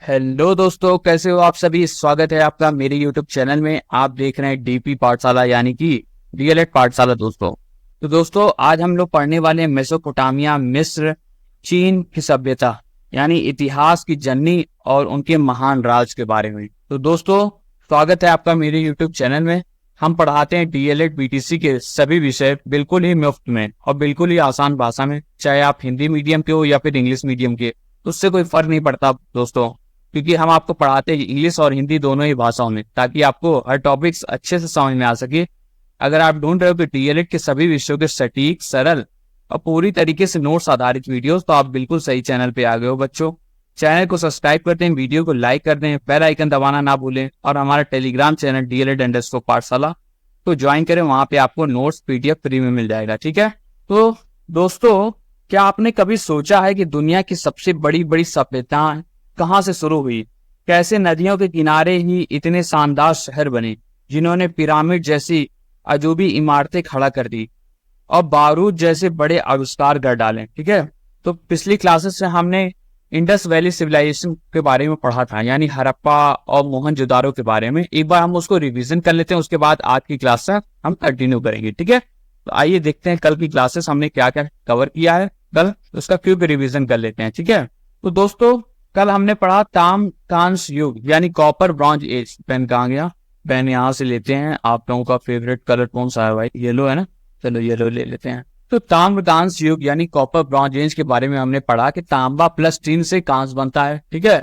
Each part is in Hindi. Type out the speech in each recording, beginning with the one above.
हेलो दोस्तों, कैसे हो आप सभी। स्वागत है आपका मेरे YouTube चैनल में। आप देख रहे हैं डीपी पाठशाला यानी कि डीएलएड पाठशाला। दोस्तों आज हम लोग पढ़ने वाले हैं मेसोपोटामिया, मिस्र, चीन की सभ्यता यानी इतिहास की जननी और उनके महान राज के बारे में। तो दोस्तों स्वागत है आपका मेरे YouTube चैनल में। हम पढ़ाते हैं डीएलएड बीटीसी के सभी विषय बिल्कुल ही मुफ्त में और बिल्कुल ही आसान भाषा में, चाहे आप हिंदी मीडियम के हो या फिर इंग्लिश मीडियम के, उससे कोई फर्क नहीं पड़ता दोस्तों, क्योंकि हम आपको पढ़ाते हैं इंग्लिश और हिंदी दोनों ही भाषाओं में, ताकि आपको हर टॉपिक्स अच्छे से समझ में आ सके। अगर आप ढूंढ रहे हो कि डीएलएड के सभी विषयों के सटीक, सरल और पूरी तरीके से नोट्स आधारित वीडियोस, तो आप बिल्कुल सही चैनल पे आ गए हो बच्चों। चैनल को सब्सक्राइब करते हैं, वीडियो को लाइक कर दें, बेल आइकन दबाना ना भूलें और हमारा टेलीग्राम चैनल DLED_ पाठशाला तो ज्वाइन करें। वहां पे आपको नोट्स PDF फ्री में मिल जाएगा, ठीक है। तो दोस्तों क्या आपने कभी सोचा है कि दुनिया की सबसे बड़ी बड़ी सभ्यताएं कहाँ से शुरू हुई? कैसे नदियों के किनारे ही इतने शानदार शहर बने जिन्होंने पिरामिड जैसी अजूबी इमारतें खड़ा कर दी और बारूद जैसे बड़े आविष्कार कर डाले, ठीक है। तो पिछली क्लासेस से हमने इंडस वैली सिविलाइजेशन के बारे में पढ़ा था, यानी हड़प्पा और मोहनजोदारो के बारे में। एक बार हम उसको रिवीजन कर लेते हैं, उसके बाद आज की क्लास से हम कंटिन्यू करेंगे, ठीक है। तो आइए देखते हैं कल की क्लासेस हमने क्या क्या कवर किया है, कल उसका क्विक रिवीजन कर लेते हैं, ठीक है। तो दोस्तों कल हमने पढ़ा ताम कांस्य युग यानी कॉपर ब्रॉन्ज एज। पेन कहाँ गया? पेन यहाँ से लेते हैं। आप लोगों का फेवरेट कलर कौन सा है भाई? येलो है ना, चलो येलो ले लेते हैं। तो ताम्र कांस्य युग यानी कॉपर ब्रॉन्ज एज के बारे में हमने पढ़ा कि तांबा प्लस टीन से कांस्य बनता है, ठीक है।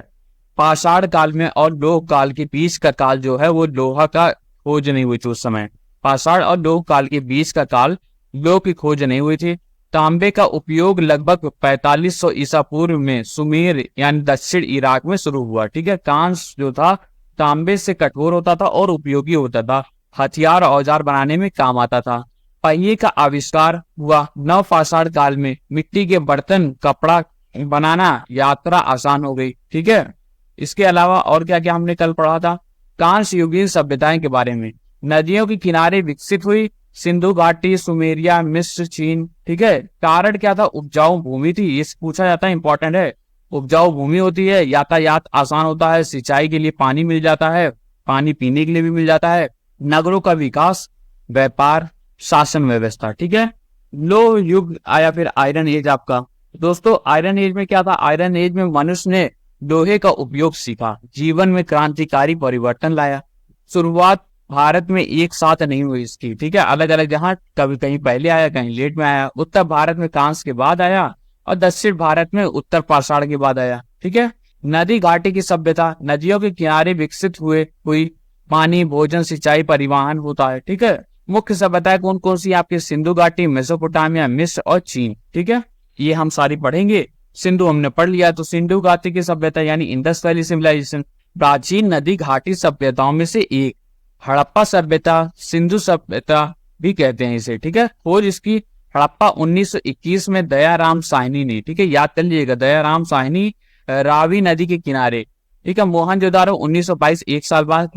पाषाण काल में और लोह काल के बीच का काल जो है वो लोहा का खोज नहीं हुई थी उस समय। पाषाण और लोह काल के बीच का काल लोह की खोज नहीं हुई थी। तांबे का उपयोग लगभग 4500 ईसा पूर्व में सुमेर यानी दक्षिण इराक में शुरू हुआ, ठीक है। कांस्य जो था तांबे से कठोर होता था और उपयोगी होता था, हथियार औजार बनाने में काम आता था। पहिए का आविष्कार हुआ नवपाषाण काल में। मिट्टी के बर्तन, कपड़ा बनाना, यात्रा आसान हो गई, ठीक है। इसके अलावा और क्या क्या हमने कल पढ़ा था? कांस्य युगीन सभ्यताएं के बारे में। नदियों के किनारे विकसित हुई सिंधु घाटी, सुमेरिया, मिस्र, चीन, ठीक है। कारण क्या था? उपजाऊ भूमि थी, ये पूछा जाता है, इंपॉर्टेंट है। उपजाऊ भूमि होती है, यातायात आसान होता है, सिंचाई के लिए पानी मिल जाता है, पानी पीने के लिए भी मिल जाता है, नगरों का विकास, व्यापार, शासन व्यवस्था, ठीक है। लोह युग आया, फिर आयरन एज आपका। दोस्तों आयरन एज में क्या था? आयरन एज में मनुष्य ने लोहे का उपयोग सीखा, जीवन में क्रांतिकारी परिवर्तन लाया। शुरुआत भारत में एक साथ नहीं हुई इसकी, ठीक है, अलग अलग, जहां कभी कहीं पहले आया, कहीं लेट में आया। उत्तर भारत में कांस्य के बाद आया और दक्षिण भारत में उत्तर पाषाण के बाद आया, ठीक है। नदी घाटी की सभ्यता, नदियों के किनारे विकसित हुई पानी, भोजन, सिंचाई, परिवहन होता है, ठीक है। मुख्य सभ्यताएं कौन कौन सी? आपकी सिंधु घाटी, मेसोपोटामिया, मिस्र और चीन, ठीक है। ये हम सारी पढ़ेंगे। सिंधु हमने पढ़ लिया, तो सिंधु घाटी की सभ्यता यानी इंडस वैली सिविलाइजेशन प्राचीन नदी घाटी सभ्यताओं में से एक। हड़प्पा सभ्यता, सिंधु सभ्यता भी कहते हैं इसे, ठीक है। खोज इसकी हड़प्पा 1921 में दयाराम साहनी ने, ठीक है, याद कर लीजिएगा, दयाराम साहनी, रावी नदी के किनारे, ठीक है। मोहनजोदारो 1922, एक साल बाद।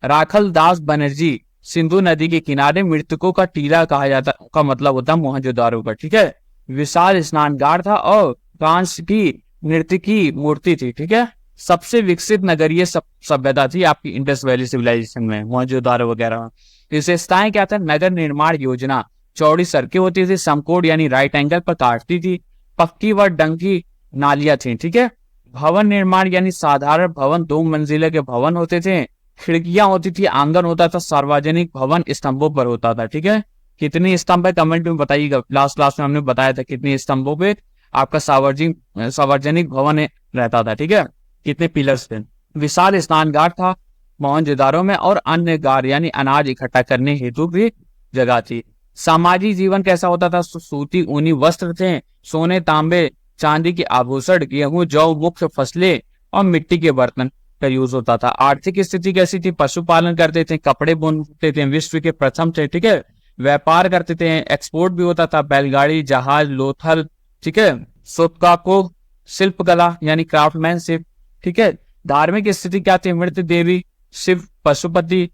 राखल दास बनर्जी, सिंधु नदी के किनारे, मृतकों का टीला कहा जाता का मतलब होता है मोहनजोदारो का, ठीक है। विशाल स्नानघाट था और कांस्य की नृत्य की मूर्ति थी, ठीक है। सबसे विकसित नगरीय सभ्यता थी आपकी इंडस वैली सिविलाइजेशन में, मोहनजोदारो वगैरह। विशेषताएं क्या था? नगर निर्माण योजना, चौड़ी सड़कें होती थी, समकोण यानी राइट एंगल पर काटती थी, पक्की व डंकी नालियां थी, ठीक है। भवन निर्माण यानी साधारण भवन, 2 मंजिले के भवन होते थे, खिड़कियां होती थी, आंगन होता था, सार्वजनिक भवन स्तंभों पर होता था, ठीक है। कितने स्तंभ है कमेंट में बताइएगा। लास्ट क्लास में हमने बताया था कितने स्तंभों पे आपका सार्वजनिक भवन रहता था, ठीक है, कितने पिलर्स थे। विशाल स्नानघाट था मोहनजोदारो में और अन्य गार यानी अनाज इकट्ठा करने हेतु भी जगह थी। सामाजिक जीवन कैसा होता था? सूती ऊनी वस्त्र थे, सोने, तांबे, चांदी के आभूषण, गेहूं, जौ मुख्य फसलें और मिट्टी के बर्तन का यूज होता था। आर्थिक स्थिति कैसी थी? पशुपालन करते थे, कपड़े बुनते थे, विश्व के प्रथम थे, ठीक है। व्यापार करते थे, एक्सपोर्ट भी होता था, बैलगाड़ी, जहाज, लोथल, ठीक है। सुतकाको, शिल्पकला यानी क्राफ्टमैनशिप, ठीक है। धार्मिक स्थिति क्या थी? मृत देवी, शिव, पशुपति,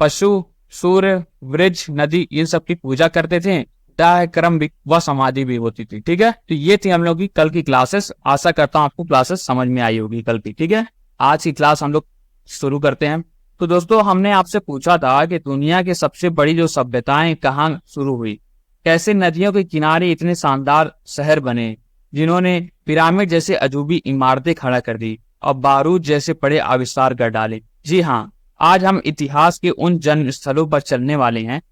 पशु, सूर्य, वृक्ष, नदी, इन सब की पूजा करते थे। सत्याग्रह क्रम व समाधि भी होती थी। ठीक है, तो ये थी हम लोग की कल की क्लासेस। आशा करता हूँ आपको क्लासेस समझ में आई होगी कल की। ठीक है, आज की क्लास हम लोग शुरू करते हैं। तो दोस्तों, हमने आपसे पूछा था कि दुनिया की सबसे बड़ी जो सभ्यताएं कहाँ शुरू हुई, कैसे नदियों के किनारे इतने शानदार शहर बने जिन्होंने पिरामिड जैसे अजूबी इमारतें खड़ा कर दी और बारूद जैसे बड़े आविष्कार कर डाले। जी हाँ, आज हम इतिहास के उन जन्म स्थलों पर चलने वाले हैं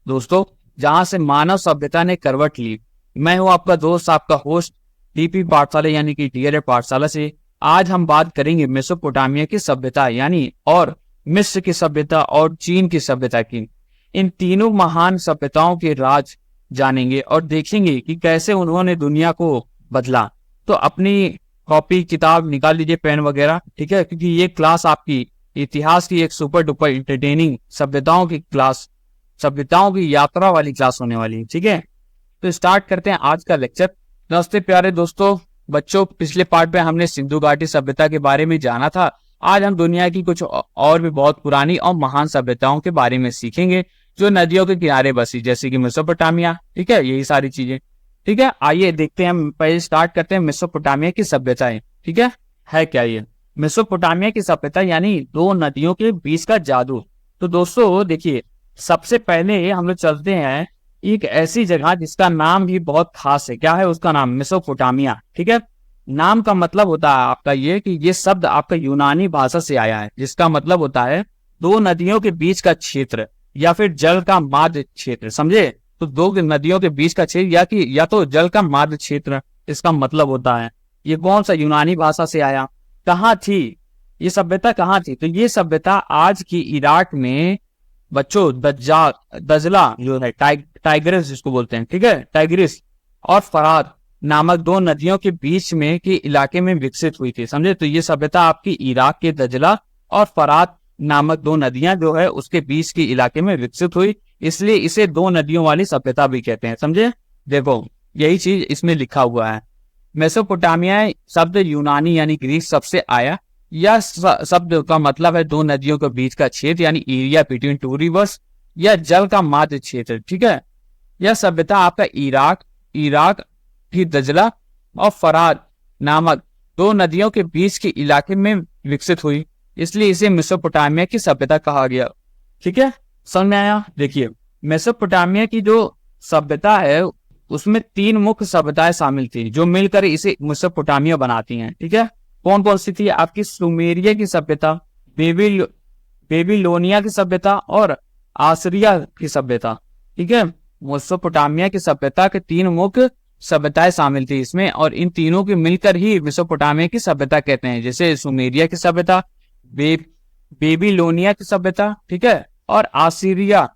दोस्तों, जहां से मानव सभ्यता ने करवट ली। मैं हूं आपका दोस्त, आपका होस्ट डीपी पाठशाला यानी कि डीएलएड पाठशाला से। आज हम बात करेंगे मेसोपोटामिया की सभ्यता यानी और मिस्र की सभ्यता और चीन की सभ्यता की। इन तीनों महान सभ्यताओं के राज जानेंगे और देखेंगे कि कैसे उन्होंने दुनिया को बदला। तो अपनी कॉपी किताब निकाल लीजिए, पेन वगैरह। ठीक है, क्योंकि ये क्लास आपकी इतिहास की एक सुपर डुपर इंटरटेनिंग सभ्यताओं की क्लास, सभ्यताओं की यात्रा वाली क्लास होने वाली है। ठीक है, तो स्टार्ट करते हैं आज का लेक्चर। नमस्ते प्यारे दोस्तों, बच्चों, पिछले पार्ट में हमने सिंधु घाटी सभ्यता के बारे में जाना था। आज हम दुनिया की कुछ और भी बहुत पुरानी और महान सभ्यताओं के बारे में सीखेंगे जो नदियों के किनारे बसी, जैसे कि मेसोपोटामिया। ठीक है, यही सारी चीजें। ठीक है, आइए देखते हैं। हम पहले स्टार्ट करते हैं मेसोपोटामिया की सभ्यताएं। ठीक है क्या ये मेसोपोटामिया की सभ्यता यानी दो नदियों के बीच का जादू। तो दोस्तों देखिए, सबसे पहले हम लोग चलते हैं एक ऐसी जगह जिसका नाम भी बहुत खास है। क्या है उसका नाम? मेसोपोटामिया। ठीक है, नाम का मतलब होता है आपका ये कि ये शब्द आपका यूनानी भाषा से आया है, जिसका मतलब होता है दो नदियों के बीच का क्षेत्र या फिर जल का माध्य क्षेत्र। समझे? तो दो नदियों के बीच का क्षेत्र या तो जल का माध्य क्षेत्र इसका मतलब होता है। ये कौन सा यूनानी भाषा से आया? कहाँ थी ये सभ्यता? कहाँ थी? तो ये सभ्यता आज की इराक में बच्चों दजला जो है, टाइग्रिस जिसको बोलते हैं, ठीक है, टाइग्रिस और फरात नामक दो नदियों के बीच में के इलाके में विकसित हुई थी। समझे? तो ये सभ्यता आपकी इराक के दजला और फरात नामक दो नदियां जो है उसके बीच के इलाके में विकसित हुई, इसलिए इसे दो नदियों वाली सभ्यता भी कहते हैं। समझे? देखो, यही चीज इसमें लिखा हुआ है। मेसोपोटामिया शब्द यूनानी यानी ग्रीक शब्द से आया। यह शब्द का मतलब है दो नदियों के बीच का क्षेत्र यानी एरिया बिटवीन टू रिवर्स या जल का माध्य क्षेत्र। ठीक है, यह सभ्यता आपका इराक की दजला और फरात नामक दो नदियों के बीच के इलाके में विकसित हुई, इसलिए इसे मेसोपोटामिया की सभ्यता कहा गया। ठीक है, समझ में आया? देखिए, मेसोपोटामिया की जो सभ्यता है उसमें तीन मुख्य सभ्यताएं शामिल थी जो मिलकर इसे मेसोपोटामिया बनाती हैं। ठीक है, कौन कौन सी थी? आपकी सुमेरिया की सभ्यता, बेबीलोनिया की सभ्यता और आसिरिया की सभ्यता। ठीक है, मेसोपोटामिया की सभ्यता के तीन मुख्य सभ्यताएं शामिल थी इसमें, और इन तीनों के मिलकर ही मेसोपोटामिया की सभ्यता कहते हैं। जैसे सुमेरिया की सभ्यता, बेबीलोनिया की सभ्यता, ठीक है, और आसिरिया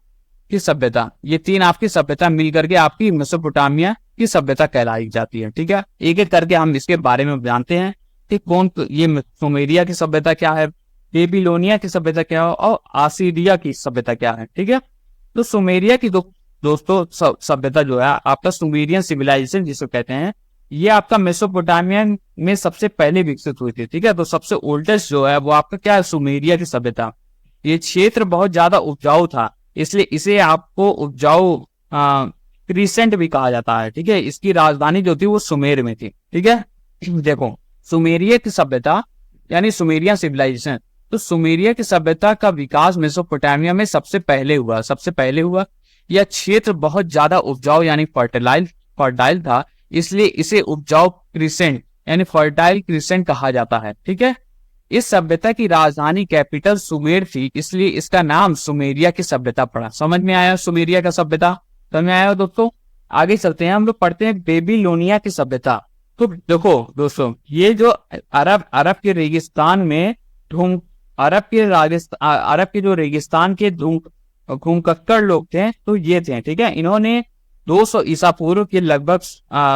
की सभ्यता। ये तीन आपकी सभ्यता मिलकर के आपकी मेसोपोटामिया की सभ्यता कहलाई जाती है। ठीक है, एक एक करके हम इसके बारे में जानते हैं कि कौन ये सुमेरिया की सभ्यता क्या है, बेबीलोनिया की सभ्यता क्या है और आसिरिया की सभ्यता क्या है। ठीक है, तो सुमेरिया की दोस्तों सभ्यता जो है आपका सुमेरियन सिविलाइजेशन जिसको कहते हैं, ये आपका मेसोपोटामिया में सबसे पहले विकसित हुई थी। ठीक है, तो सबसे ओल्डेस्ट जो है वो आपका क्या है? सुमेरिया की सभ्यता। ये क्षेत्र बहुत ज्यादा उपजाऊ था, इसलिए इसे आपको उपजाऊ क्रिसेंट भी कहा जाता है। ठीक है, इसकी राजधानी जो थी वो सुमेर में थी। ठीक है, देखो, सुमेरिया की सभ्यता यानी सुमेरियन सिविलाइजेशन, तो सुमेरिया की सभ्यता का विकास मेसोपोटामिया में सबसे पहले हुआ। यह क्षेत्र बहुत ज्यादा उपजाऊ यानी फर्टाइल था, इसलिए इसे उपजाऊ क्रिसेंट यानी फर्टाइल क्रिसेंट कहा जाता है। ठीक है, इस सभ्यता की राजधानी कैपिटल सुमेर थी, इसलिए इसका नाम सुमेरिया की सभ्यता पड़ा। समझ में आया? सुमेरिया का सभ्यता समझ में आया दोस्तों? आगे चलते हैं, हम लोग पढ़ते हैं बेबीलोनिया की सभ्यता। तो देखो दोस्तों, ये जो अरब के रेगिस्तान में अरब के जो रेगिस्तान के घुमक्कड़ लोग थे, तो ये थे। ठीक है, इन्होंने 200 ईसा पूर्व के लगभग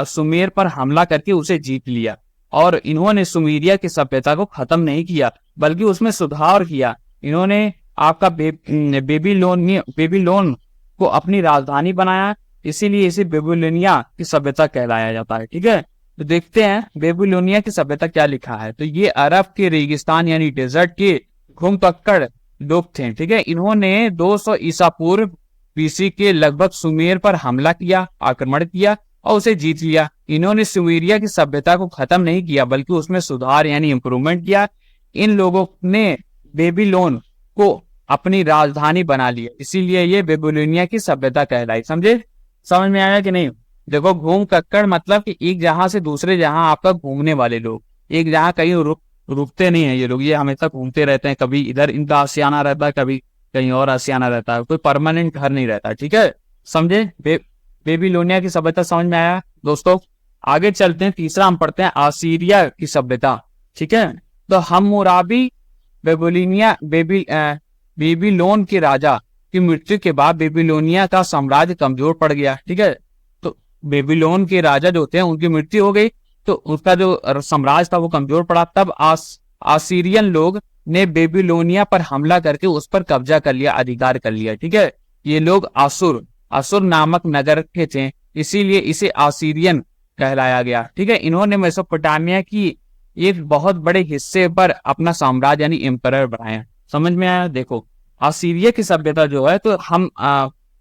सुमेर पर हमला करके उसे जीत लिया, और इन्होंने सुमेरिया की सभ्यता को खत्म नहीं किया बल्कि उसमें सुधार किया। इन्होंने आपका बेबीलोन को अपनी राजधानी बनाया, इसीलिए इसे बेबीलोनिया की सभ्यता कहलाया जाता है। ठीक है, तो देखते हैं बेबीलोनिया की सभ्यता क्या लिखा है। तो ये अरब के रेगिस्तान यानी डेजर्ट के घुमक्कड़ लोग थे। ठीक है, इन्होंने 200 ईसा पूर्व BC के लगभग सुमेर पर हमला किया, आक्रमण किया और उसे जीत लिया। इन्होंने सुमेरिया की सभ्यता को खत्म नहीं किया बल्कि उसमें सुधार यानी इंप्रूवमेंट किया। इन लोगों ने बेबीलोन को अपनी राजधानी बना लिया, इसीलिए ये बेबीलोनिया की सभ्यता कहलाई। समझे? समझ में आया कि नहीं? देखो, घूम कक्कड़ मतलब कि एक जहां से दूसरे जहां आपका घूमने वाले लोग, एक जहां कहीं रुकते नहीं है ये लोग, ये हमेशा घूमते रहते हैं। कभी इधर इनका आशियाना रहता है, कभी कहीं और आशियाना रहता है, कोई परमानेंट घर नहीं रहता। ठीक है, समझे? बेबीलोनिया की सभ्यता समझ में आया दोस्तों? आगे चलते हैं, तीसरा हम पढ़ते हैं असीरिया की सभ्यता। ठीक है, तो हम्मुराबी बेबीलोन के राजा की मृत्यु के बाद बेबीलोनिया का साम्राज्य कमजोर पड़ गया। ठीक है, तो बेबीलोन के राजा जो थे उनकी मृत्यु हो गई, तो उसका जो साम्राज्य था वो कमजोर पड़ा। तब आसीरियन लोग ने बेबीलोनिया पर हमला करके उस पर कब्जा कर लिया, अधिकार कर लिया। ठीक है, ये लोग असुर नामक नगर के थे, इसीलिए इसे आसीरियन कहलाया गया। ठीक है, इन्होंने मेसोपोटामिया की एक बहुत बड़े हिस्से पर अपना साम्राज्य यानी एम्पायर बनाया। समझ में आया? देखो, असीरिया की सभ्यता जो है, तो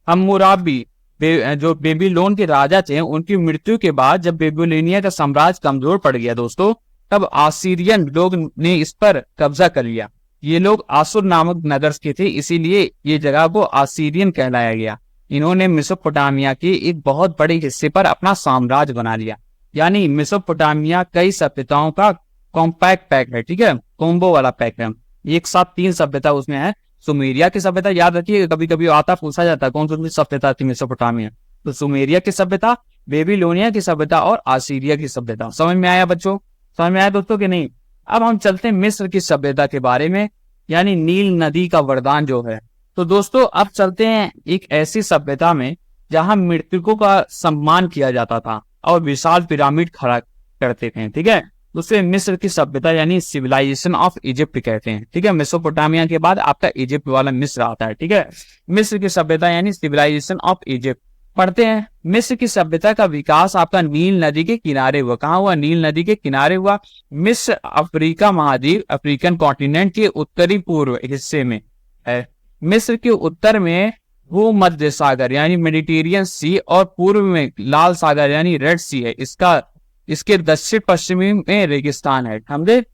हम्मुराबी जो बेबीलोन के राजा थे उनकी मृत्यु के बाद जब बेबीलोनिया का साम्राज्य कमजोर पड़ गया दोस्तों, तब आसीरियन लोग ने इस पर कब्जा कर लिया। ये लोग आसुर नामक नगर के थे, इसीलिए ये जगह को आसीरियन कहलाया गया। इन्होंने मेसोपोटामिया के एक बहुत बड़े हिस्से पर अपना साम्राज्य बना लिया। यानी मेसोपोटामिया कई सभ्यताओं का कॉम्पैक्ट पैक है। ठीक है, कॉम्बो वाला पैक है, एक साथ 3 सभ्यता उसमें है। सुमेरिया की सभ्यता याद रखिए, कभी कभी आता पूछा जाता है कौन सी सभ्यता थी मेसोपोटामिया, तो सुमेरिया की सभ्यता, बेबीलोनिया की सभ्यता और असीरिया की सभ्यता। समझ में आया बच्चों? समझ में आया दोस्तों कि नहीं? अब हम चलते हैं मिस्र की सभ्यता के बारे में, यानी नील नदी का वरदान जो है। तो दोस्तों अब चलते हैं एक ऐसी सभ्यता में जहां मृतकों का सम्मान किया जाता था और विशाल पिरामिड खड़ा करते थे। ठीक है, उसे मिस्र की सभ्यता यानी सिविलाइजेशन ऑफ इजिप्ट कहते हैं। ठीक है, मेसोपोटामिया के बाद आपका इजिप्ट वाला मिस्र आता है। ठीक है, मिस्र की सभ्यता यानी सिविलाइजेशन ऑफ इजिप्ट पढ़ते हैं। मिस्र की सभ्यता का विकास आपका नील नदी के किनारे हुआ। कहाँ हुआ? नील नदी के किनारे हुआ। मिस्र अफ्रीका महाद्वीप, अफ्रीकन कॉन्टिनेंट के उत्तरी पूर्व हिस्से में है। मिस्र के उत्तर में भूमध्य सागर यानी मेडिटेरियन सी और पूर्व में लाल सागर यानी रेड सी है। इसके दक्षिण पश्चिमी में रेगिस्तान है। समझे?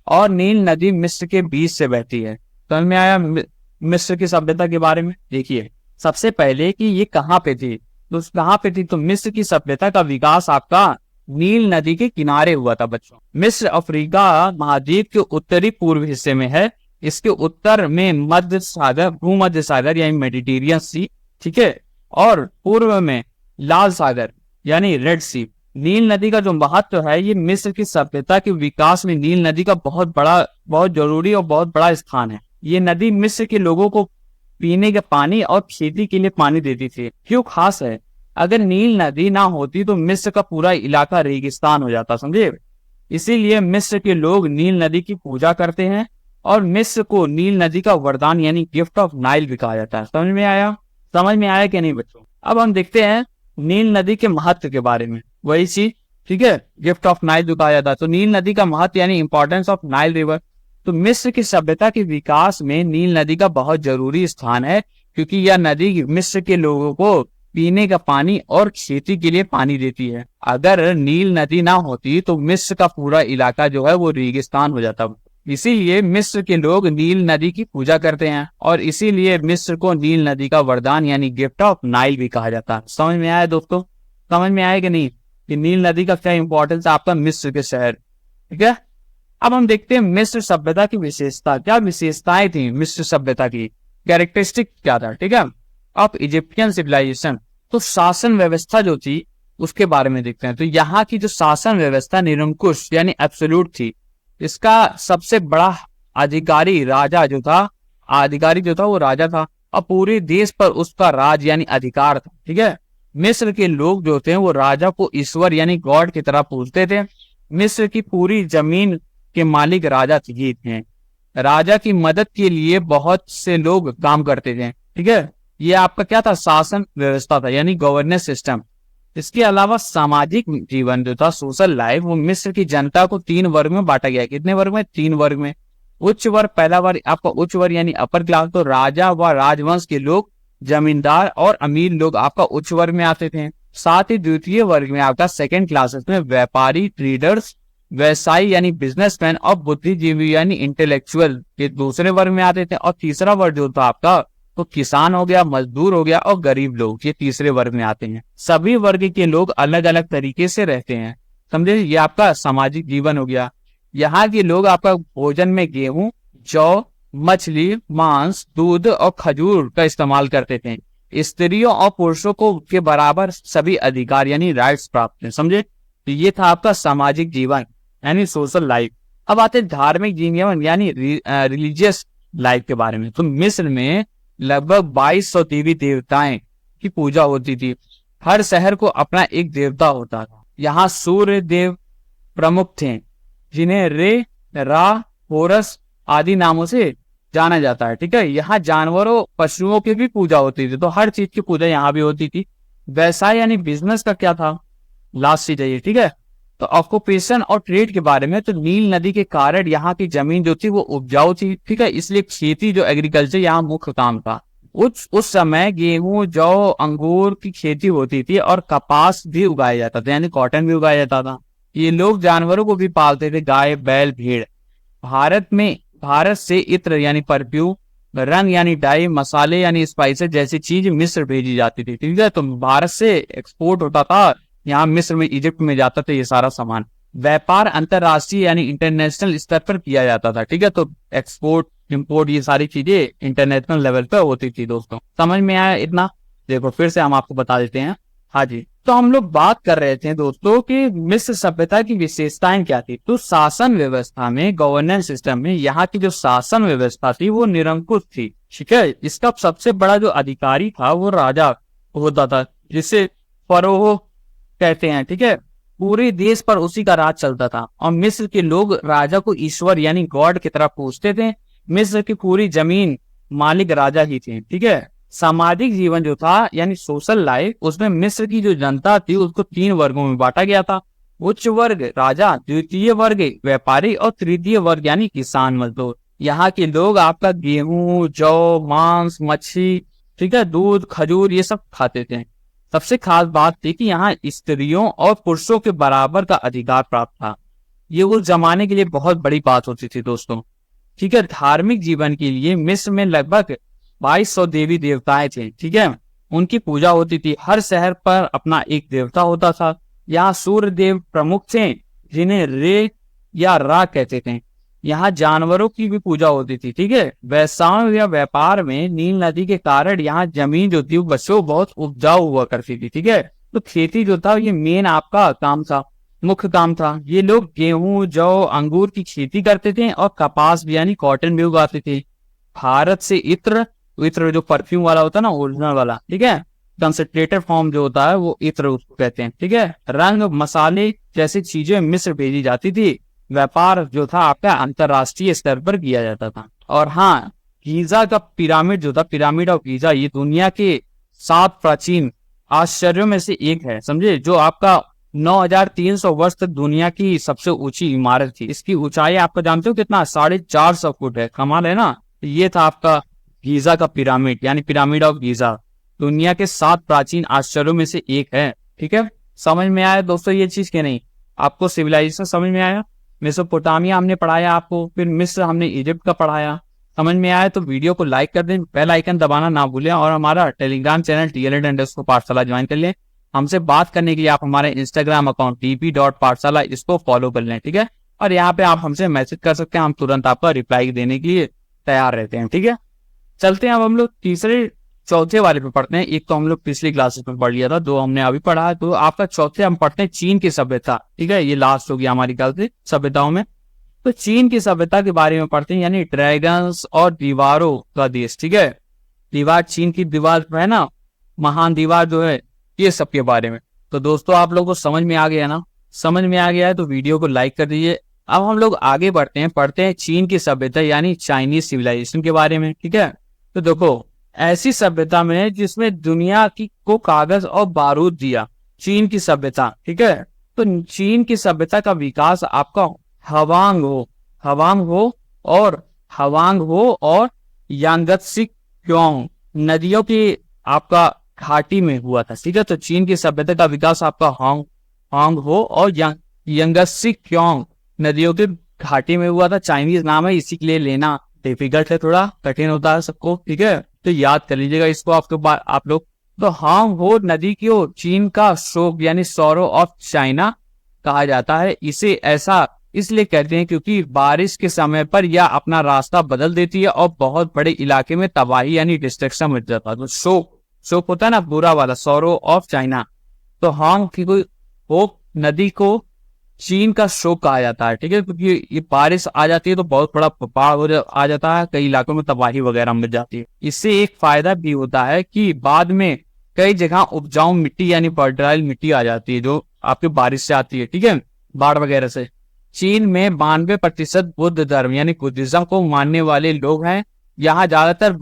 और नील नदी मिस्र के बीच से बहती है। समझ में आया मिस्र की सभ्यता के बारे में? देखिए, सबसे पहले कि ये कहाँ पे थी, तो कहाँ पे थी, तो मिस्र की सभ्यता का विकास आपका नील नदी के किनारे हुआ था बच्चों। मिस्र अफ्रीका महाद्वीप के उत्तरी पूर्व हिस्से में है। इसके उत्तर में भूमध्य सागर यानी मेडिटेरियन सी, ठीक है, और पूर्व में लाल सागर यानी रेड सी। नील नदी का जो महत्व है, ये मिस्र की सभ्यता के विकास में नील नदी का बहुत जरूरी और बहुत बड़ा स्थान है। ये नदी मिस्र के लोगों को पीने के पानी और खेती के लिए पानी देती थी। क्यों खास है? अगर नील नदी ना होती तो मिस्र का पूरा इलाका रेगिस्तान हो जाता। समझे? इसीलिए मिस्र के लोग नील नदी की पूजा करते हैं और मिस्र को नील नदी का वरदान यानी गिफ्ट ऑफ नाइल भी कहा जाता है। समझ में आया? समझ में आया कि नहीं बच्चों? अब हम देखते हैं नील नदी के महत्व के बारे में, वही चीज। ठीक है, गिफ्ट ऑफ नाइल जो कहा जाता है, तो नील नदी का महत्व यानी इंपॉर्टेंस ऑफ नाइल रिवर। तो मिस्र की सभ्यता के विकास में नील नदी का बहुत जरूरी स्थान है, क्योंकि यह नदी मिस्र के लोगों को पीने का पानी और खेती के लिए पानी देती है। अगर नील नदी ना होती तो मिस्र का पूरा इलाका जो है वो रेगिस्तान हो जाता। इसीलिए मिस्र के लोग नील नदी की पूजा करते हैं और इसीलिए मिस्र को नील नदी का वरदान यानी गिफ्ट ऑफ नाइल भी कहा जाता है। समझ में आया दोस्तों? समझ में आया कि नहीं कि नील नदी का क्या इंपॉर्टेंस है आपका मिस्र के शहर? ठीक है, अब हम देखते हैं मिस्र सभ्यता की विशेषता। क्या विशेषताएं थी मिस्र सभ्यता की? कैरेक्टरिस्टिक क्या था? ठीक है, ऑफ इजिप्टियन सिविलाइजेशन, तो शासन व्यवस्था जो थी उसके बारे में देखते हैं। तो यहाँ की जो शासन व्यवस्था निरंकुश यानी एब्सोल्यूट थी। इसका सबसे बड़ा अधिकारी जो था वो राजा था और पूरे देश पर उसका राज यानी अधिकार था। ठीक है, मिस्र के लोग जो थे वो राजा को ईश्वर यानी गॉड की तरह पूजते थे। मिस्र की पूरी जमीन के मालिक राजा थे। राजा की मदद के लिए बहुत से लोग काम करते थे। ठीक है, ये आपका क्या था? शासन व्यवस्था था यानी गवर्नेंस सिस्टम। इसके अलावा सामाजिक जीवन जो था, सोशल लाइफ, वो मिस्र की जनता को 3 वर्ग में बांटा गया। कितने वर्ग में? 3 वर्ग में। उच्च वर्ग, पहला वर्ग आपका उच्च वर्ग यानी अपर क्लास, तो राजा व राजवंश के लोग जमींदार और अमीर लोग आपका उच्च वर्ग में आते थे। साथ ही द्वितीय वर्ग में आपका सेकंड क्लासेस में व्यापारी, ट्रेडर्स, व्यवसायी यानी बिजनेसमैन और बुद्धिजीवी यानी इंटेलेक्चुअल ये दूसरे वर्ग में आते थे। और तीसरा वर्ग जो था आपका तो किसान हो गया, मजदूर हो गया और गरीब लोग ये तीसरे वर्ग में आते हैं। सभी वर्ग के लोग अलग अलग तरीके से रहते हैं, समझे। ये आपका सामाजिक जीवन हो गया। यहाँ के लोग आपका भोजन में गेहूं, जौ, मछली, मांस, दूध और खजूर का इस्तेमाल करते थे। स्त्रियों और पुरुषों को के बराबर सभी अधिकार यानी राइट्स प्राप्त हैं, समझे। तो ये था आपका सामाजिक जीवन यानी सोशल लाइफ। अब आते हैं धार्मिक जीवन यानी रिलीजियस लाइफ के बारे में। तो मिस्र में लगभग 2200 देवी देवताएं की पूजा होती थी। हर शहर को अपना एक देवता होता था। यहाँ सूर्य देव प्रमुख थे जिन्हें रे, रा, होरस आदि नामों से जाना जाता है, ठीक है। यहाँ जानवरों, पशुओं की भी पूजा होती थी, तो हर चीज की पूजा यहाँ भी होती थी। व्यवसाय यानी बिजनेस का क्या था, लास्ट चीज है, ठीक है। तो ऑक्यूपेशन और ट्रेड के बारे में, तो नील नदी के कारण यहाँ की जमीन जो थी वो उपजाऊ थी, ठीक है। इसलिए खेती जो एग्रीकल्चर यहाँ मुख्य काम था। उस समय गेहूं, जौ, अंगूर की खेती होती थी और कपास भी उगाया जाता था यानी कॉटन भी उगाया जाता था। ये लोग जानवरों को भी पालते थे, गाय, बैल, भेड़। भारत से इत्र यानी परफ्यूम, रंग यानी डाई, मसाले यानी स्पाइसेस जैसी चीज मिस्र भेजी जाती थी, ठीक है। तो भारत से एक्सपोर्ट होता था, यहाँ मिस्र में, इजिप्ट में जाता था ये सारा सामान। व्यापार अंतरराष्ट्रीय यानी इंटरनेशनल स्तर पर किया जाता था, ठीक है। तो एक्सपोर्ट, इंपोर्ट ये सारी चीजें इंटरनेशनल लेवल पर होती थी। दोस्तों समझ में आया इतना? देखो फिर से हम आपको बता देते हैं। हाँ जी, तो हम लोग बात कर रहे थे दोस्तों कि मिस्र सभ्यता की विशेषताएं क्या थी। तो शासन व्यवस्था में, गवर्नेंस सिस्टम में यहाँ की जो शासन व्यवस्था थी वो निरंकुश थी, ठीक है। इसका सबसे बड़ा जो अधिकारी था वो राजा होता था, जिसे फरोह कहते हैं, ठीक है। पूरे देश पर उसी का राज चलता था और मिस्र के लोग राजा को ईश्वर यानी गॉड की तरह पूजते थे। मिस्र की पूरी जमीन मालिक राजा ही थे, ठीक है। सामाजिक जीवन जो था यानी सोशल लाइफ, उसमें मिस्र की जो जनता थी उसको 3 वर्गों में बांटा गया था। उच्च वर्ग राजा, द्वितीय वर्ग व्यापारी और तृतीय वर्ग यानी किसान, मजदूर। यहाँ के लोग आपका गेहूं, जौ, मांस, मच्छी, ठीक है, दूध, खजूर ये सब खाते थे। सबसे खास बात थी कि यहाँ स्त्रियों और पुरुषों के बराबर का अधिकार प्राप्त था। ये उस जमाने के लिए बहुत बड़ी बात होती थी दोस्तों, ठीक है। धार्मिक जीवन के लिए मिस्र में लगभग 2200 देवी देवताएं थे, ठीक है। उनकी पूजा होती थी। हर शहर पर अपना एक देवता होता था। यहाँ सूर्य देव प्रमुख थे जिन्हें रे या रा कहते थे। यहाँ जानवरों की भी पूजा होती थी, ठीक है। व्यवसाय या व्यापार में नील नदी के कारण यहाँ जमीन जो थी वो बहुत उपजाऊ हुआ करती थी, ठीक है। तो खेती जो था ये मेन आपका काम था, मुख्य काम था। ये लोग गेहूं, जौ, अंगूर की खेती करते थे और कपास भी यानी कॉटन भी उगाते थे। भारत से इत्र जो परफ्यूम वाला होता है ना, ओरिजिनल वाला, ठीक है, कंसंट्रेटेड फॉर्म जो होता है वो इत्र उसको कहते हैं, ठीक है। रंग, मसाले जैसी चीजें मिस्र भेजी जाती थी। व्यापार जो था आपका अंतरराष्ट्रीय स्तर पर किया जाता था। और हाँ, गीजा का पिरामिड जो था, पिरामिड ऑफ गीजा, ये दुनिया के 7 प्राचीन आश्चर्यों में से एक है, समझे। जो आपका 9300 वर्ष तक दुनिया की सबसे ऊंची इमारत थी। इसकी ऊंचाई आपका जानते हो कितना, 450 फुट है। कमाल है ना। ये था आपका गीजा का पिरामिड यानी पिरामिड ऑफ गीजा, दुनिया के 7 प्राचीन आश्चर्यों में से एक है, ठीक है। समझ में आया दोस्तों ये चीज के नहीं? आपको सिविलाइजेशन समझ में आया? मेसोपोटामिया हमने पढ़ाया आपको, फिर मिस्र हमने इजिप्ट का पढ़ाया। समझ में आया तो वीडियो को लाइक कर दें, बेल आइकन दबाना ना भूलें और हमारा टेलीग्राम चैनल TLED_पाठशाला ज्वाइन कर लें। हमसे बात करने के लिए आप हमारे इंस्टाग्राम अकाउंट dp.पाठशाला इसको फॉलो कर लें, ठीक है। और यहाँ पे आप हमसे मैसेज कर सकते हैं, हम तुरंत आपका रिप्लाई देने के लिए तैयार रहते हैं, ठीक है। चलते हैं अब हम लोग तीसरे चौथे वाले पे पढ़ते हैं। एक तो हम लोग पिछली क्लासेस में पढ़ लिया था, 2 हमने अभी पढ़ा है। तो आपका चौथे हम पढ़ते हैं चीन की सभ्यता, ठीक है। ये लास्ट होगी हमारी कल से सभ्यताओं में। तो चीन की सभ्यता के बारे में पढ़ते हैं, यानी ड्रैगन्स और दीवारों का देश, ठीक है। दीवार, चीन की दीवार है ना, महान दीवार जो है, ये सब के बारे में। तो दोस्तों आप लोगों को समझ में आ गया ना? समझ में आ गया है तो वीडियो को लाइक कर दीजिए। अब हम लोग आगे बढ़ते हैं, पढ़ते हैं चीन की सभ्यता यानी चाइनीज सिविलाइजेशन के बारे में, ठीक है। तो देखो, ऐसी सभ्यता में जिसमें दुनिया की को कागज और बारूद दिया, चीन की सभ्यता, ठीक है। तो चीन की सभ्यता का विकास आपका हवांग हो और यांगत्से क्योंग नदियों के आपका घाटी में हुआ था, ठीक है। तो चीन की सभ्यता का विकास आपका हांग हो और यंगसी क्योंग नदियों के घाटी में हुआ था। चाइनीज नाम है, इसी के लिए लेना डिफिकल्ट है, थोड़ा कठिन होता है सबको, ठीक है। तो याद कर लीजिएगा इसको आप लोग। तो हांग हो नदी को चीन का शोक यानी सौरो ऑफ चाइना कहा जाता है। इसे ऐसा इसलिए कहते हैं क्योंकि बारिश के समय पर यह अपना रास्ता बदल देती है और बहुत बड़े इलाके में तबाही यानी डिस्ट्रक्शन मच जाता है। तो शोक होता है ना बुरा वाला, सौरो ऑफ चाइना। तो हांग की कोई होप नदी को चीन का शोक कहा जाता है, ठीक है, क्योंकि ये बारिश आ जाती है तो बहुत बड़ा बाढ़ आ जाता है, कई इलाकों में तबाही वगैरह मच जाती है। इससे एक फायदा भी होता है कि बाद में कई जगह उपजाऊ मिट्टी यानी फर्टाइल मिट्टी आ जाती है जो आपकी बारिश से आती है, ठीक है, बाढ़ वगैरह से। चीन में 92% बुद्ध धर्म यानी बुद्धिज्म को मानने वाले लोग हैं। यहाँ ज्यादातर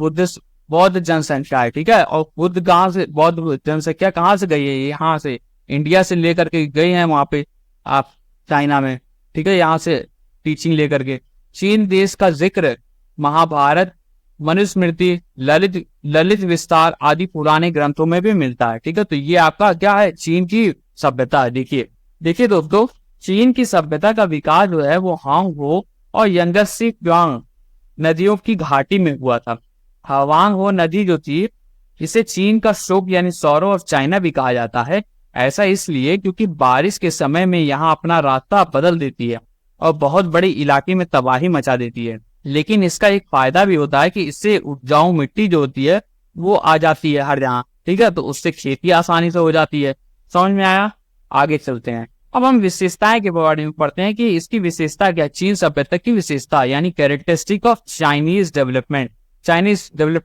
बौद्ध जनसंख्या है, ठीक है। और बुद्ध कहाँ से, बौद्ध जनसंख्या कहाँ से गई है, यहाँ से इंडिया से लेकर के गए हैं वहां पे आप चाइना में, ठीक है, यहाँ से टीचिंग लेकर के। चीन देश का जिक्र महाभारत, मनुस्मृति, ललित विस्तार आदि पुराने ग्रंथों में भी मिलता है, ठीक है। तो ये आपका क्या है, चीन की सभ्यता है। देखिए दोस्तों, चीन की सभ्यता का विकास जो है वो हांग हो और यंगसी क्योंग नदियों की घाटी में हुआ था। हवांग हो नदी जो थी इसे चीन का शोक यानी सौरो ऑफ चाइना भी कहा जाता है। ऐसा इसलिए क्योंकि बारिश के समय में यहाँ अपना रास्ता बदल देती है और बहुत बड़े इलाके में तबाही मचा देती है। लेकिन इसका एक फायदा भी होता है कि इससे उपजाऊ मिट्टी जो होती है वो आ जाती है हर जगह, ठीक है। तो उससे खेती आसानी से हो जाती है। समझ में आया? आगे चलते हैं। अब हम विशेषताएं के बारे में पढ़ते हैं कि इसकी विशेषता क्या, चीन सभ्यता की विशेषता यानी कैरेक्टरिस्टिक ऑफ चाइनीज डेवलपमेंट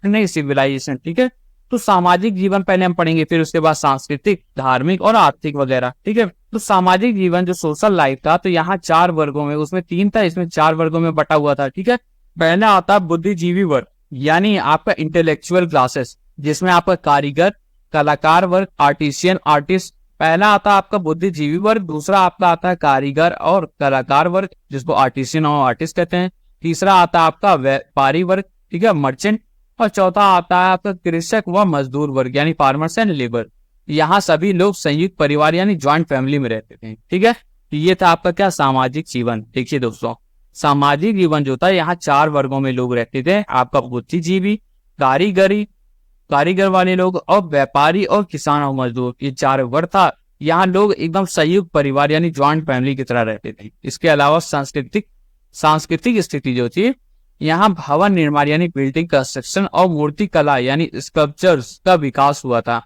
नहीं सिविलाइजेशन, ठीक है। तो सामाजिक जीवन पहले हम पढ़ेंगे, फिर उसके बाद सांस्कृतिक, धार्मिक और आर्थिक वगैरह, ठीक है। तो सामाजिक जीवन जो सोशल लाइफ था, तो यहाँ 4 वर्गों में, उसमें 3 था, इसमें 4 वर्गों में बटा हुआ था, ठीक है। पहला आता है बुद्धिजीवी वर्ग यानी आपका इंटेलेक्चुअल क्लासेस, जिसमें आपका कारीगर, कलाकार वर्ग, आर्टिस्ट। पहला आता है आपका बुद्धिजीवी वर्ग, दूसरा आपका आता है कारीगर और कलाकार वर्ग जिसको आर्टिशियन और आर्टिस्ट कहते हैं। तीसरा आता है आपका व्यापारी वर्ग, ठीक है, मर्चेंट। और चौथा आता है आपका कृषक व मजदूर वर्ग यानी फार्मर्स एंड लेबर। यहाँ सभी लोग संयुक्त परिवार यानी ज्वाइंट फैमिली में रहते थे, ठीक है। ये था आपका क्या, सामाजिक जीवन। देखिए दोस्तों, सामाजिक जीवन जो था यहाँ 4 वर्गों में लोग रहते थे। आपका बुद्धिजीवी, कारीगर वाले लोग और व्यापारी और किसान और मजदूर, ये 4 वर्ग था। यहाँ लोग एकदम संयुक्त परिवार यानी ज्वाइंट फैमिली की तरह रहते थे। इसके अलावा सांस्कृतिक स्थिति जो थी, यहाँ भवन निर्माण यानी बिल्डिंग कंस्ट्रक्शन और मूर्ति कला यानी स्कल्पचर्स का विकास हुआ था,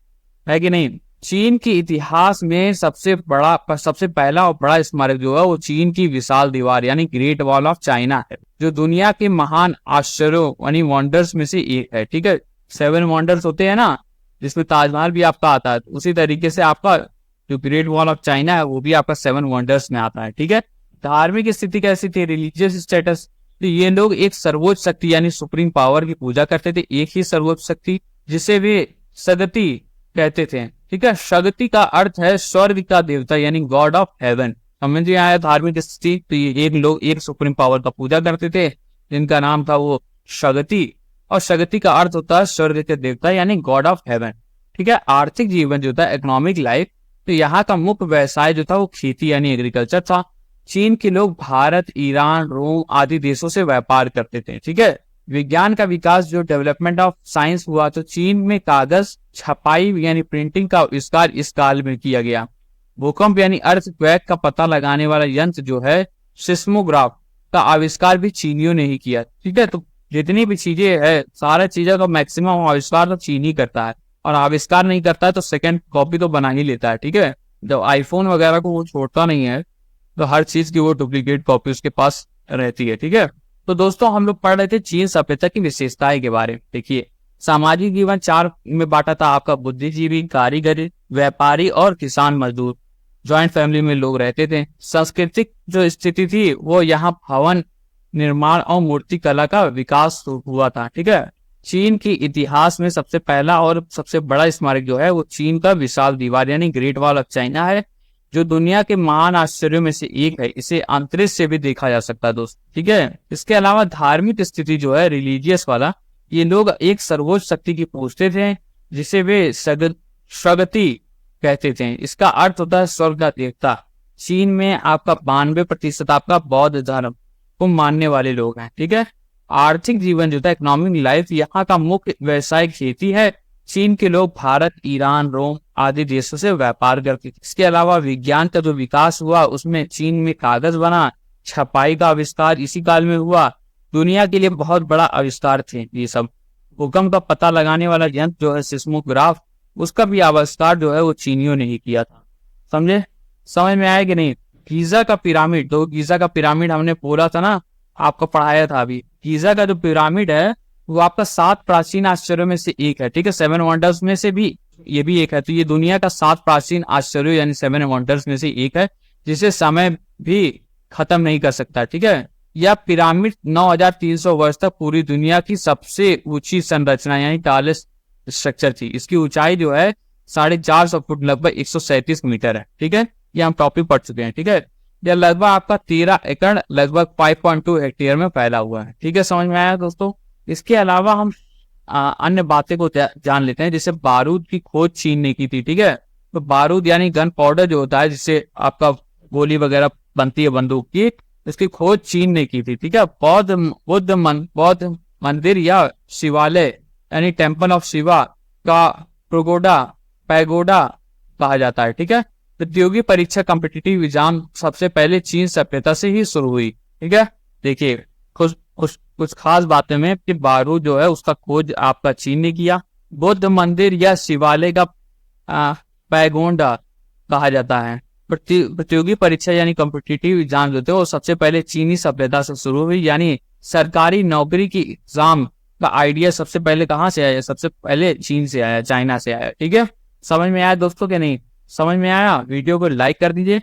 है कि नहीं। चीन के इतिहास में सबसे पहला और बड़ा स्मारक जो है वो चीन की विशाल दीवार यानी ग्रेट वॉल ऑफ चाइना है, जो दुनिया के महान आश्चर्यों यानी वंडर्स में से एक है, ठीक है। 7 वंडर्स होते हैं ना, जिसमें ताजमहल भी आपका आता है, उसी तरीके से आपका जो ग्रेट वॉल ऑफ चाइना है वो भी आपका 7 वंडर्स में आता है, ठीक है। धार्मिक स्थिति कैसी थी, रिलीजियस स्टेटस, तो ये लोग एक सर्वोच्च शक्ति यानी सुप्रीम पावर की पूजा करते थे, एक ही सर्वोच्च शक्ति जिसे वे शक्ति कहते थे, ठीक है। शक्ति का अर्थ है स्वर्ग का देवता यानी गॉड ऑफ हेवन। समझ में आया? धार्मिक स्थिति, तो ये लोग एक सुप्रीम पावर का पूजा करते थे जिनका नाम था वो शक्ति, और शक्ति का अर्थ होता है स्वर्ग के देवता यानी गॉड ऑफ हेवन, ठीक है। आर्थिक जीवन जो था, इकोनॉमिक लाइफ, तो यहाँ का मुख्य व्यवसाय जो था वो खेती यानी एग्रीकल्चर था। चीन के लोग भारत, ईरान, रोम आदि देशों से व्यापार करते थे, ठीक है। विज्ञान का विकास जो डेवलपमेंट ऑफ साइंस हुआ, तो चीन में कागज, छपाई यानी प्रिंटिंग का आविष्कार इस काल में किया गया। भूकंप यानी अर्थक्वेक का पता लगाने वाला यंत्र जो है सिस्मोग्राफ का आविष्कार भी चीनियों ने ही किया, ठीक है। तो जितनी भी चीजें है, सारा चीजों का मैक्सिमम आविष्कार तो चीन ही करता है, और आविष्कार नहीं करता है तो सेकंड कॉपी तो बना ही लेता है, ठीक है। जब आईफोन वगैरह को वो छोड़ता नहीं है तो हर चीज की वो डुप्लीकेट कॉपी उसके पास रहती है, ठीक है। तो दोस्तों हम लोग पढ़ रहे थे चीन सभ्यता की विशेषताएं के बारे में। देखिए, सामाजिक जीवन 4 में बांटा था आपका, बुद्धिजीवी, कारीगर, व्यापारी और किसान मजदूर, ज्वाइंट फैमिली में लोग रहते थे। सांस्कृतिक जो स्थिति थी वो यहाँ भवन निर्माण और मूर्ति कला का विकास हुआ था, ठीक है। चीन के इतिहास में सबसे पहला और सबसे बड़ा स्मारक जो है वो चीन का विशाल दीवार यानी ग्रेट वॉल ऑफ चाइना है, जो दुनिया के महान आश्चर्यों में से एक है। इसे अंतरिक्ष से भी देखा जा सकता है दोस्त, ठीक है। इसके अलावा धार्मिक स्थिति जो है, रिलीजियस वाला, ये लोग एक सर्वोच्च शक्ति की पूजते थे। जिसे वे स्वगति कहते थे। इसका अर्थ होता है स्वर्ग का देवता। चीन में आपका 92% आपका बौद्ध धर्म को मानने वाले लोग हैं। ठीक है। आर्थिक जीवन जो था, इकोनॉमिक लाइफ, यहाँ का मुख्य व्यवसाय खेती है। चीन के लोग भारत, ईरान, रोम आदि देशों से व्यापार करते थे। इसके अलावा विज्ञान का जो विकास हुआ उसमें चीन में कागज बना, छपाई का आविष्कार इसी काल में हुआ। दुनिया के लिए बहुत बड़ा आविष्कार थे ये सब। भूकंप का पता लगाने वाला यंत्र जो है सिस्मोग्राफ, उसका भी आविष्कार जो है वो चीनियों ने ही किया था। समझे? समझ में आया कि नहीं? गीजा का पिरामिड, तो गीजा का पिरामिड हमने बोला था ना, आपको पढ़ाया था अभी। गीजा का जो पिरामिड है वो आपका 7 प्राचीन आश्चर्यों में से एक है। ठीक है। 7 वंडर्स में से भी ये भी एक है। तो ये दुनिया का 7 प्राचीन आश्चर्यों यानी 7 वंडर्स में से एक है, जिसे समय भी खत्म नहीं कर सकता। ठीक है। यह पिरामिड 9300 वर्ष तक पूरी दुनिया की सबसे ऊंची संरचना यानी टॉलेस्ट स्ट्रक्चर थी। इसकी ऊंचाई जो है 450 फुट, लगभग 137 मीटर है। ठीक है। ये हम टॉपिक पढ़ चुके हैं। ठीक है। यह लगभग आपका 13 एकड़, लगभग 5.2 हेक्टेयर में फैला हुआ है। ठीक है। समझ में आया दोस्तों? इसके अलावा हम अन्य बातें को जान लेते हैं। जैसे बारूद की खोज चीन ने की थी। ठीक है। तो बारूद यानी गन पाउडर जो होता है, जिससे आपका गोली वगैरह बनती है बंदूक की, इसकी खोज चीन ने की थी। ठीक है। बौद्ध मंदिर या शिवालय यानी टेम्पल ऑफ शिवा का पैगोडा कहा जाता है। ठीक है। प्रतियोगी परीक्षा कॉम्पिटिटिव एग्जाम सबसे पहले चीन सभ्यता से ही शुरू हुई। ठीक है। देखिए कुछ खास बातें में कि बारूद जो है उसका खोज आपका चीन ने किया। बौद्ध मंदिर या शिवालय का पैगोडा कहा जाता है। प्रतियोगी परीक्षा यानी कॉम्पिटिटिव एग्जाम जो थे वो सबसे पहले चीनी सभ्यता से शुरू हुई। यानी सरकारी नौकरी की एग्जाम का आइडिया सबसे पहले कहाँ से आया? सबसे पहले चीन से आया, चाइना से आया। ठीक है। समझ में आया दोस्तों कि नहीं? समझ में आया? वीडियो को लाइक कर दीजिए।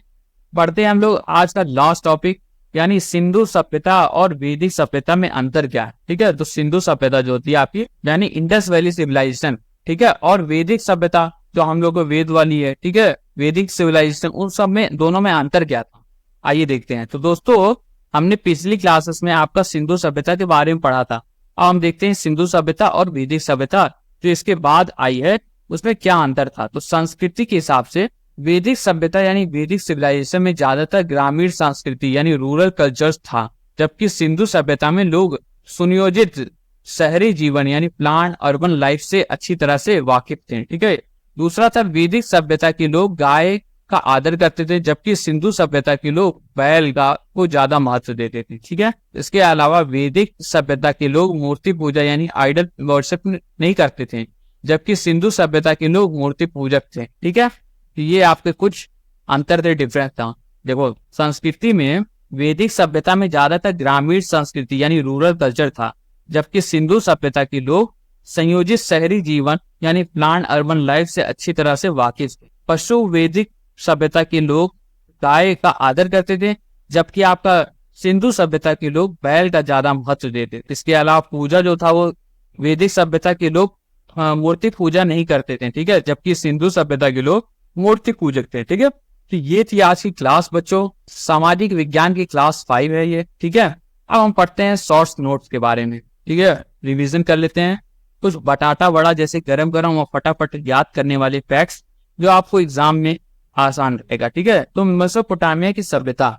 पढ़ते हैं हम लोग आज का लास्ट टॉपिक, यानी सिंधु सभ्यता और वैदिक सभ्यता में अंतर क्या है। ठीक है। तो सिंधु सभ्यता जो होती है आपकी यानी इंडस वैली सिविलाइजेशन, ठीक है, और वैदिक सभ्यता जो हम लोग को वेद वाली है, ठीक है, वैदिक सिविलाइजेशन, उन सब में दोनों में अंतर क्या था, आइए देखते हैं। तो दोस्तों हमने पिछली क्लासेस में आपका सिंधु सभ्यता के बारे में पढ़ा था। अब हम देखते हैं सिंधु सभ्यता और वैदिक सभ्यता जो इसके बाद आई है उसमें क्या अंतर था। तो संस्कृति के हिसाब से वैदिक सभ्यता यानी वैदिक सिविलाइजेशन में ज्यादातर ग्रामीण संस्कृति यानी रूरल कल्चर था, जबकि सिंधु सभ्यता में लोग सुनियोजित शहरी जीवन यानी प्लान अर्बन लाइफ से अच्छी तरह से वाकिफ थे। ठीक है। दूसरा था वैदिक सभ्यता के लोग गाय का आदर करते थे, जबकि सिंधु सभ्यता के लोग बैल को ज्यादा महत्व देते थे। ठीक है। इसके अलावा वैदिक सभ्यता के लोग मूर्ति पूजा यानी आइडल वर्शिप नहीं करते थे, जबकि सिंधु सभ्यता के लोग मूर्ति पूजक थे। ठीक है। ये आपके कुछ अंतर थे, डिफरेंस था। देखो संस्कृति में वैदिक सभ्यता में ज्यादातर ग्रामीण संस्कृति यानी रूरल कल्चर था, जबकि सिंधु सभ्यता के लोग संयोजित शहरी जीवन यानी प्लान अर्बन लाइफ से अच्छी तरह से वाकिफ थे। पशु वैदिक सभ्यता के लोग गाय का आदर करते थे, जबकि आपका सिंधु सभ्यता के लोग बैल का ज्यादा महत्व देते थे। इसके अलावा पूजा जो था वो वैदिक सभ्यता के लोग मूर्ति पूजा नहीं करते थे। ठीक है। जबकि सिंधु सभ्यता के लोग मूर्ति पूजक थे। ठीक है। तो ये थी आज की क्लास बच्चों, सामाजिक विज्ञान की क्लास 5 है ये। ठीक है। अब हम पढ़ते हैं शॉर्ट्स नोट्स के बारे में। ठीक है। रिवीजन कर लेते हैं कुछ बटाटा वड़ा जैसे गरम गरम और फटाफट याद करने वाले फैक्ट्स जो आपको एग्जाम में आसान रहेगा। ठीक है। तो मेसोपोटामिया की सभ्यता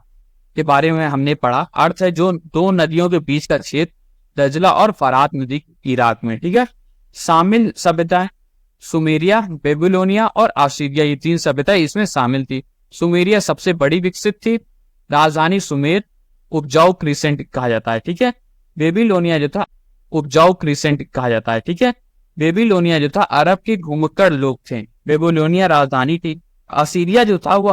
के बारे में हमने पढ़ा। अर्थ है जो 2 नदियों के बीच का क्षेत्र, दजला और फरात नदी इराक में। ठीक है। शामिल सभ्यता सुमेरिया, बेबीलोनिया और आसीरिया, ये 3 सभ्यता इसमें शामिल थी। सुमेरिया सबसे बड़ी विकसित थी। राजधानी सुमेर उपजाऊ क्रिसेंट कहा जाता है। ठीक है। बेबीलोनिया जो था उपजाऊ क्रिसेंट कहा जाता है। ठीक है। बेबीलोनिया जो था अरब के घुमक्कड़ लोग थे। बेबीलोनिया राजधानी थी। असीरिया जो था वो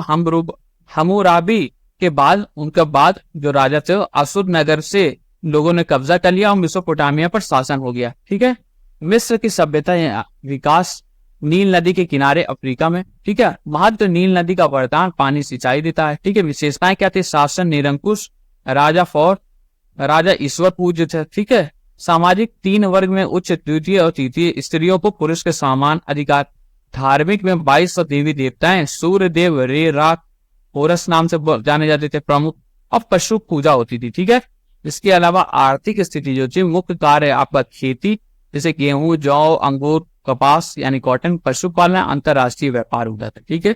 हम्मुराबी के बाद उनके बाद जो राजा थे असुर नगर से लोगों ने कब्जा कर लिया और मेसोपोटामिया पर शासन हो गया। ठीक है। मिस्र की सभ्यता विकास नील नदी के किनारे अफ्रीका में। ठीक है। महत्व नील नदी का वरदान पानी सिंचाई देता है। ठीक है। विशेषताएं क्या थी? शासन निरंकुश, राजा ईश्वर पूज्य थे। ठीक है। सामाजिक 3 वर्ग में उच्च, द्वितीय और तृतीय, स्त्रियों को पुरुष के समान अधिकार। धार्मिक में 22 देवी देवताएं, सूर्य देव, रे, राक, होरस नाम से जाने जाते थे प्रमुख, और पशु पूजा होती थी। ठीक है। इसके अलावा आर्थिक स्थिति जो थी, मुख्य कार्य आपका खेती जैसे गेहूं, जौ, अंगूर, कपास यानी कॉटन, पशुपालन, अंतरराष्ट्रीय व्यापार होता था। ठीक है,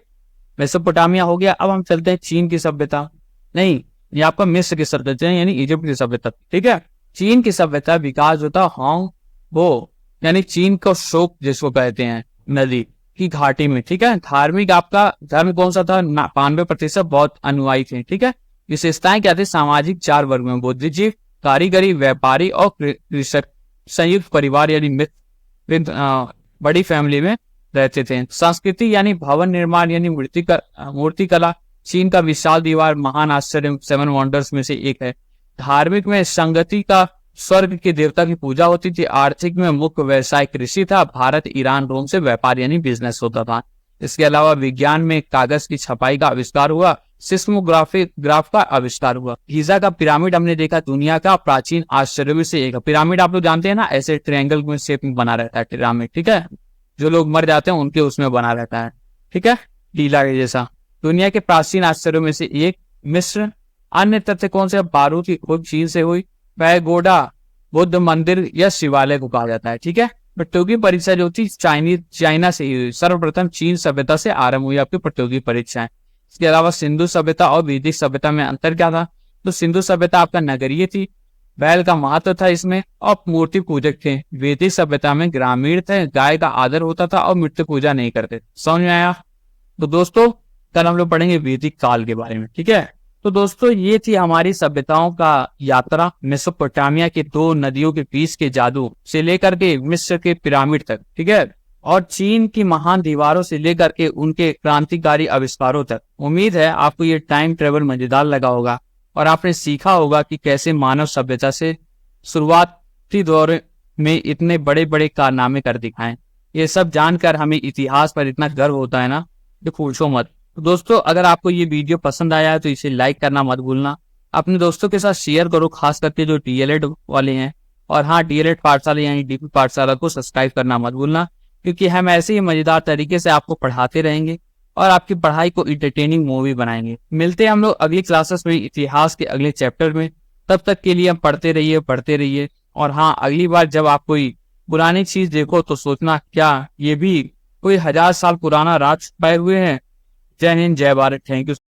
मेसोपोटामिया हो गया। अब हम चलते हैं चीन की सभ्यता, नहीं ये आपका मिस्र की सभ्यता यानी इजिप्ट की सभ्यता। ठीक है, चीन की सभ्यता विकास होता हांग वो यानी चीन को शोक जिसको कहते हैं नदी की घाटी में। ठीक है, धार्मिक आपका धर्म कौन सा था? 92% बौद्ध अनुयायी थे। ठीक है, विशेषताएं क्या थी? सामाजिक 4 वर्ग में बुद्धिजीवी, कारीगरी, व्यापारी और कृषक, संयुक्त परिवार यानी बड़ी फैमिली में रहते थे। संस्कृति यानी भवन निर्माण यानी मूर्ति कला, चीन का विशाल दीवार महान आश्चर्य 7 वंडर्स में से एक है। धार्मिक में संगति का स्वर्ग के देवता की पूजा होती थी। आर्थिक में मुख्य व्यवसाय कृषि था। भारत, ईरान, रोम से व्यापार यानी बिजनेस होता था। इसके अलावा विज्ञान में कागज की छपाई का आविष्कार हुआ। सिस्मोग्राफी ग्राफ का आविष्कार हुआ। गीजा का पिरामिड हमने देखा दुनिया का प्राचीन आश्चर्य में से एक। पिरामिड आप लोग जानते हैं ना, ऐसे ट्रायंगल में शेप में बना रहता है पिरामिड। ठीक है, जो लोग मर जाते हैं उनके उसमें बना रहता है। ठीक है, टीला के जैसा। दुनिया के प्राचीन आश्चर्यों में से एक मिस्र। अन्य तथ्य कौन से? बारूद की खोज चीन से हुई। पैगोडा बुद्ध मंदिर या शिवालय को कहा जाता है। ठीक है, प्रतियोगी परीक्षा जो थी चाइना से ही हुई। सर्वप्रथम चीन सभ्यता से आरंभ हुई आपकी प्रतियोगी परीक्षाएं। इसके अलावा सिंधु सभ्यता और वैदिक सभ्यता में अंतर क्या था? तो सिंधु सभ्यता आपका नगरीय थी, बैल का महत्व था इसमें और मूर्ति पूजक थे। वैदिक सभ्यता में ग्रामीण थे, गाय का आदर होता था और मृत्यु पूजा नहीं करते। समझ में आया? तो दोस्तों कल हम लोग पढ़ेंगे वैदिक काल के बारे में। ठीक है, तो दोस्तों ये थी हमारी सभ्यताओं का यात्रा मेसोपोटामिया के 2 नदियों के बीच के जादू से लेकर के मिस्र के पिरामिड तक। ठीक है, और चीन की महान दीवारों से लेकर के उनके क्रांतिकारी आविष्कारों तक। उम्मीद है आपको ये टाइम ट्रेवल मजेदार लगा होगा और आपने सीखा होगा कि कैसे मानव सभ्यता से शुरुआती दौर में इतने बड़े बड़े कारनामे कर दिखाएं। ये सब जानकर हमें इतिहास पर इतना गर्व होता है ना, तो पूछो मत। तो दोस्तों अगर आपको ये वीडियो पसंद आया है तो इसे लाइक करना मत भूलना। अपने दोस्तों के साथ शेयर करो, खास करके जो डीएलएड वाले हैं। और हाँ, डीएलएड पाठशाला यानी डीपी पाठशाला को सब्सक्राइब करना मत भूलना, क्योंकि हम ऐसे ही मजेदार तरीके से आपको पढ़ाते रहेंगे और आपकी पढ़ाई को इंटरटेनिंग मूवी बनाएंगे। मिलते हैं हम लोग अगली क्लासेस में इतिहास के अगले चैप्टर में। तब तक के लिए हम पढ़ते रहिए। और हाँ, अगली बार जब आप कोई पुरानी चीज देखो तो सोचना क्या ये भी कोई 1000 साल पुराना राज छुपाए हुए हैं। जय हिंद, जय भारत, थैंक यू।